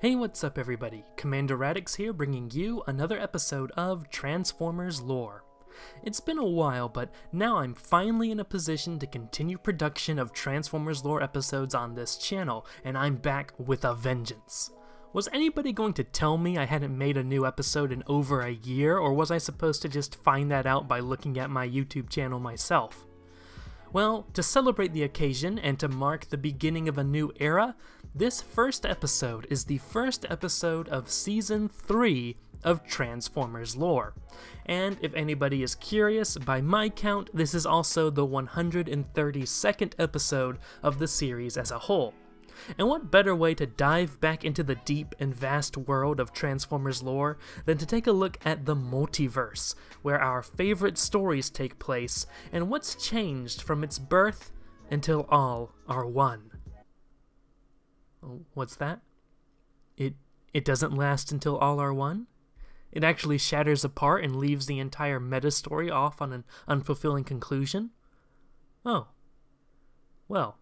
Hey, what's up everybody? Commander Radix here, bringing you another episode of Transformers Lore. It's been a while, but now I'm finally in a position to continue production of Transformers Lore episodes on this channel, and I'm back with a vengeance. Was anybody going to tell me I hadn't made a new episode in over a year, or was I supposed to just find that out by looking at my YouTube channel myself? Well, to celebrate the occasion and to mark the beginning of a new era, this first episode is the first episode of Season 3 of Transformers Lore. And if anybody is curious, by my count, this is also the 132nd episode of the series as a whole. And what better way to dive back into the deep and vast world of Transformers lore than to take a look at the Multiverse, where our favorite stories take place, and what's changed from its birth until all are one. What's that? It doesn't last until all are one? It actually shatters apart and leaves the entire meta-story off on an unfulfilling conclusion? Oh. Well.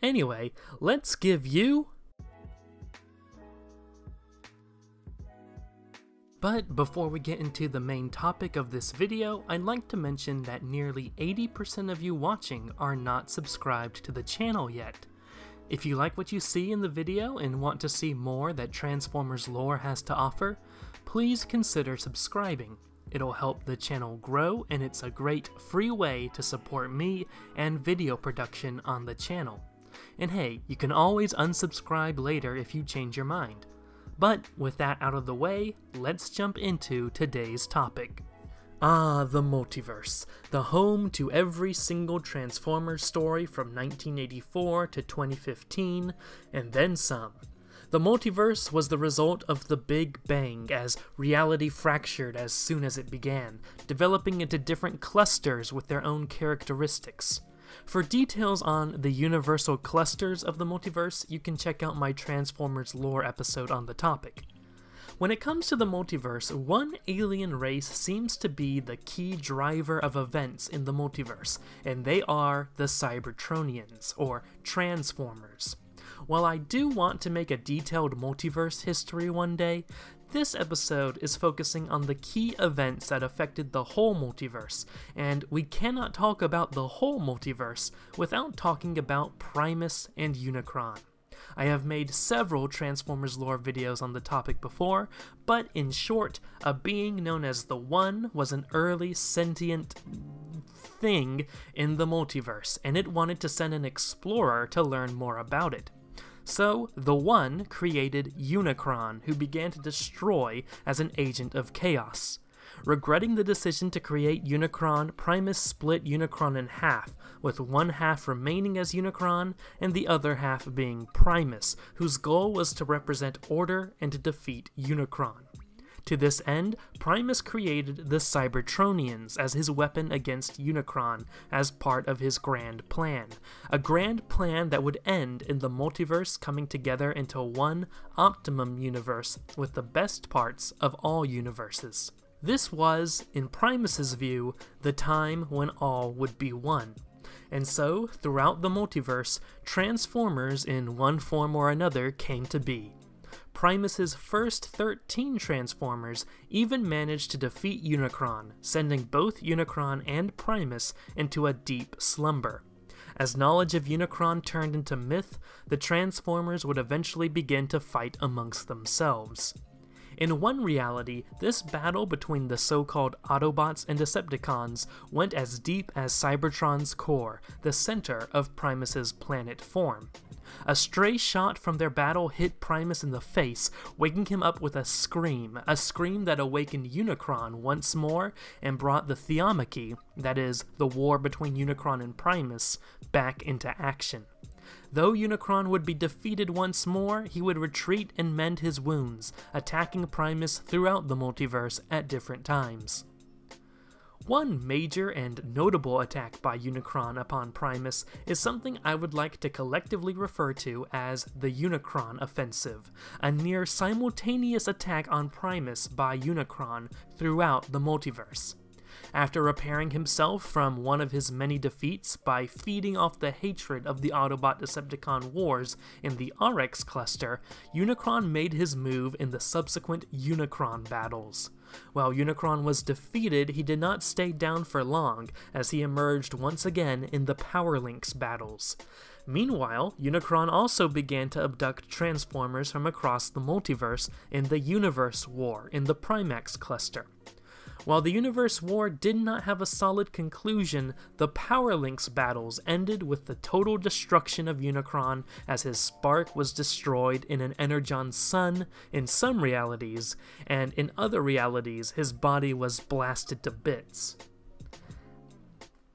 Anyway, let's give you... But before we get into the main topic of this video, I'd like to mention that nearly 80% of you watching are not subscribed to the channel yet. If you like what you see in the video and want to see more that Transformers Lore has to offer, please consider subscribing. It'll help the channel grow, and it's a great free way to support me and video production on the channel. And hey, you can always unsubscribe later if you change your mind. But with that out of the way, let's jump into today's topic. The Multiverse, the home to every single Transformers story from 1984 to 2015, and then some. The Multiverse was the result of the Big Bang, as reality fractured as soon as it began, developing into different clusters with their own characteristics. For details on the universal clusters of the multiverse, you can check out my Transformers Lore episode on the topic. When it comes to the multiverse, one alien race seems to be the key driver of events in the multiverse, and they are the Cybertronians, or Transformers. While I do want to make a detailed multiverse history one day, this episode is focusing on the key events that affected the whole multiverse, and we cannot talk about the whole multiverse without talking about Primus and Unicron. I have made several Transformers lore videos on the topic before, but in short, a being known as the One was an early sentient thing in the multiverse, and it wanted to send an explorer to learn more about it. So, the One created Unicron, who began to destroy as an agent of chaos. Regretting the decision to create Unicron, Primus split Unicron in half, with one half remaining as Unicron, and the other half being Primus, whose goal was to represent order and to defeat Unicron. To this end, Primus created the Cybertronians as his weapon against Unicron as part of his grand plan. A grand plan that would end in the multiverse coming together into one optimum universe with the best parts of all universes. This was, in Primus's view, the time when all would be one. And so, throughout the multiverse, Transformers in one form or another came to be. Primus's first 13 Transformers even managed to defeat Unicron, sending both Unicron and Primus into a deep slumber. As knowledge of Unicron turned into myth, the Transformers would eventually begin to fight amongst themselves. In one reality, this battle between the so-called Autobots and Decepticons went as deep as Cybertron's core, the center of Primus's planet form. A stray shot from their battle hit Primus in the face, waking him up with a scream that awakened Unicron once more and brought the Theomachy, that is, the war between Unicron and Primus, back into action. Though Unicron would be defeated once more, he would retreat and mend his wounds, attacking Primus throughout the multiverse at different times. One major and notable attack by Unicron upon Primus is something I would like to collectively refer to as the Unicron Offensive, a near simultaneous attack on Primus by Unicron throughout the multiverse. After repairing himself from one of his many defeats by feeding off the hatred of the Autobot-Decepticon wars in the Radix cluster, Unicron made his move in the subsequent Unicron battles. While Unicron was defeated, he did not stay down for long, as he emerged once again in the Power Links battles. Meanwhile, Unicron also began to abduct Transformers from across the multiverse in the Universe War in the Primax cluster. While the Universe War did not have a solid conclusion, the Power Links battles ended with the total destruction of Unicron as his spark was destroyed in an Energon sun in some realities, and in other realities his body was blasted to bits.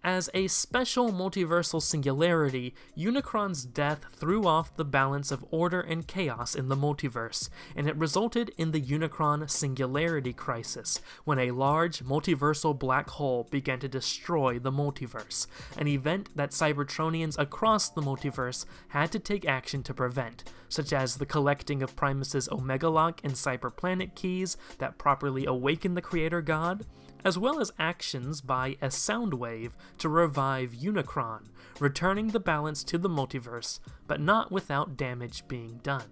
As a special multiversal singularity, Unicron's death threw off the balance of order and chaos in the multiverse, and it resulted in the Unicron Singularity Crisis, when a large multiversal black hole began to destroy the multiverse, an event that Cybertronians across the multiverse had to take action to prevent, such as the collecting of Primus's Omega Lock and Cyberplanet keys that properly awaken the Creator God, as well as actions by a Soundwave to revive Unicron, returning the balance to the multiverse, but not without damage being done.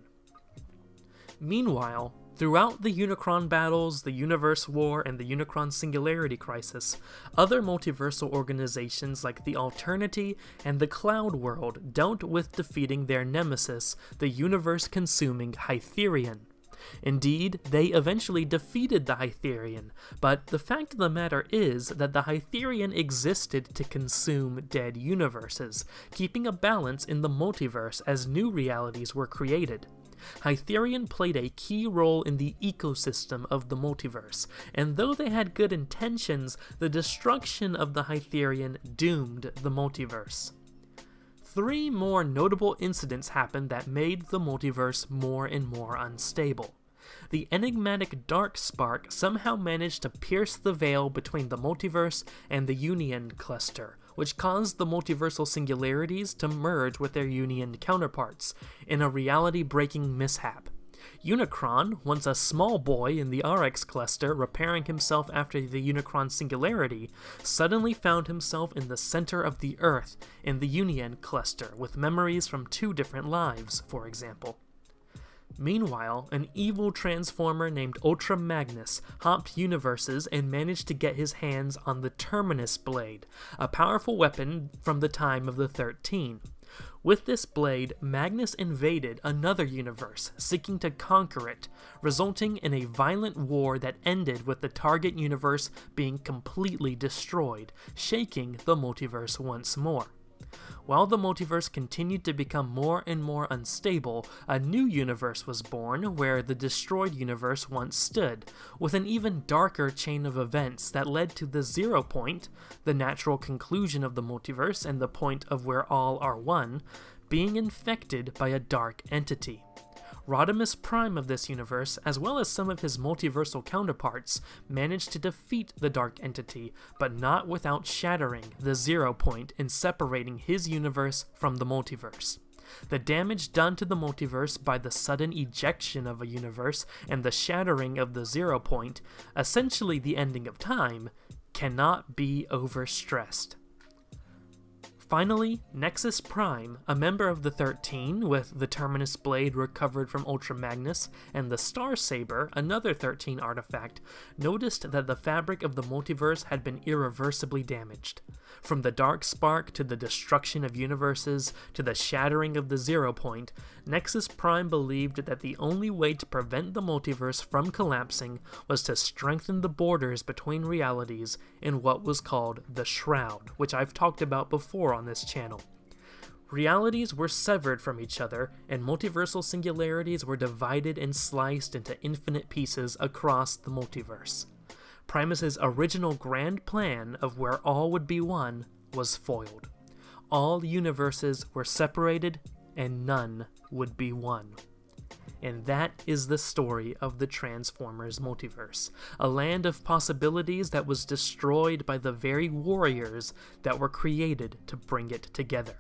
Meanwhile, throughout the Unicron battles, the Universe War, and the Unicron Singularity Crisis, other multiversal organizations like the Alternity and the Cloud World dealt with defeating their nemesis, the universe-consuming Hytherian. Indeed, they eventually defeated the Hytherian, but the fact of the matter is that the Hytherian existed to consume dead universes, keeping a balance in the multiverse as new realities were created. Hytherian played a key role in the ecosystem of the multiverse, and though they had good intentions, the destruction of the Hytherian doomed the multiverse. 3 more notable incidents happened that made the multiverse more and more unstable. The enigmatic Dark Spark somehow managed to pierce the veil between the multiverse and the Union cluster, which caused the multiversal singularities to merge with their Union counterparts, in a reality-breaking mishap. Unicron, once a small boy in the Radix cluster repairing himself after the Unicron Singularity, suddenly found himself in the center of the Earth in the Union cluster, with memories from 2 different lives, for example. Meanwhile, an evil Transformer named Ultra Magnus hopped universes and managed to get his hands on the Terminus Blade, a powerful weapon from the time of the 13. With this blade, Magnus invaded another universe, seeking to conquer it, resulting in a violent war that ended with the target universe being completely destroyed, shaking the multiverse once more. While the multiverse continued to become more and more unstable, a new universe was born where the destroyed universe once stood, with an even darker chain of events that led to the 0 point, the natural conclusion of the multiverse and the point of where all are one, being infected by a dark entity. Rodimus Prime of this universe, as well as some of his multiversal counterparts, managed to defeat the Dark Entity, but not without shattering the 0 point and separating his universe from the multiverse. The damage done to the multiverse by the sudden ejection of a universe and the shattering of the 0 point, essentially the ending of time, cannot be overstressed. Finally, Nexus Prime, a member of the 13 with the Terminus Blade recovered from Ultra Magnus, and the Star Saber, another 13 artifact, noticed that the fabric of the multiverse had been irreversibly damaged. From the Dark Spark to the destruction of universes to the shattering of the 0 point, Nexus Prime believed that the only way to prevent the multiverse from collapsing was to strengthen the borders between realities in what was called the Shroud, which I've talked about before on this channel. Realities were severed from each other, and multiversal singularities were divided and sliced into infinite pieces across the multiverse. Primus's original grand plan of where all would be one was foiled. All universes were separated, and none would be one. And that is the story of the Transformers multiverse, a land of possibilities that was destroyed by the very warriors that were created to bring it together.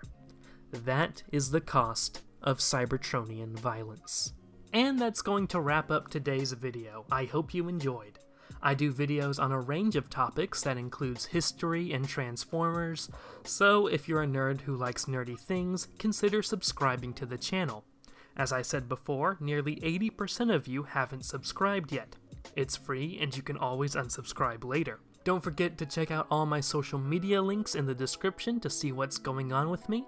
That is the cost of Cybertronian violence. And that's going to wrap up today's video. I hope you enjoyed. I do videos on a range of topics that includes history and Transformers, so if you're a nerd who likes nerdy things, consider subscribing to the channel. As I said before, nearly 80% of you haven't subscribed yet. It's free and you can always unsubscribe later. Don't forget to check out all my social media links in the description to see what's going on with me.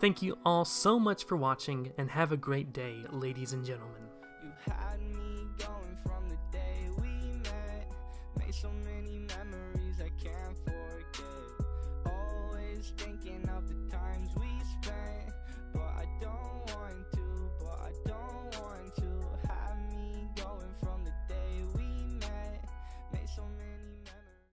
Thank you all so much for watching, and have a great day, ladies and gentlemen. You had me going from the day we met, made so many memories I can't forget, always thinking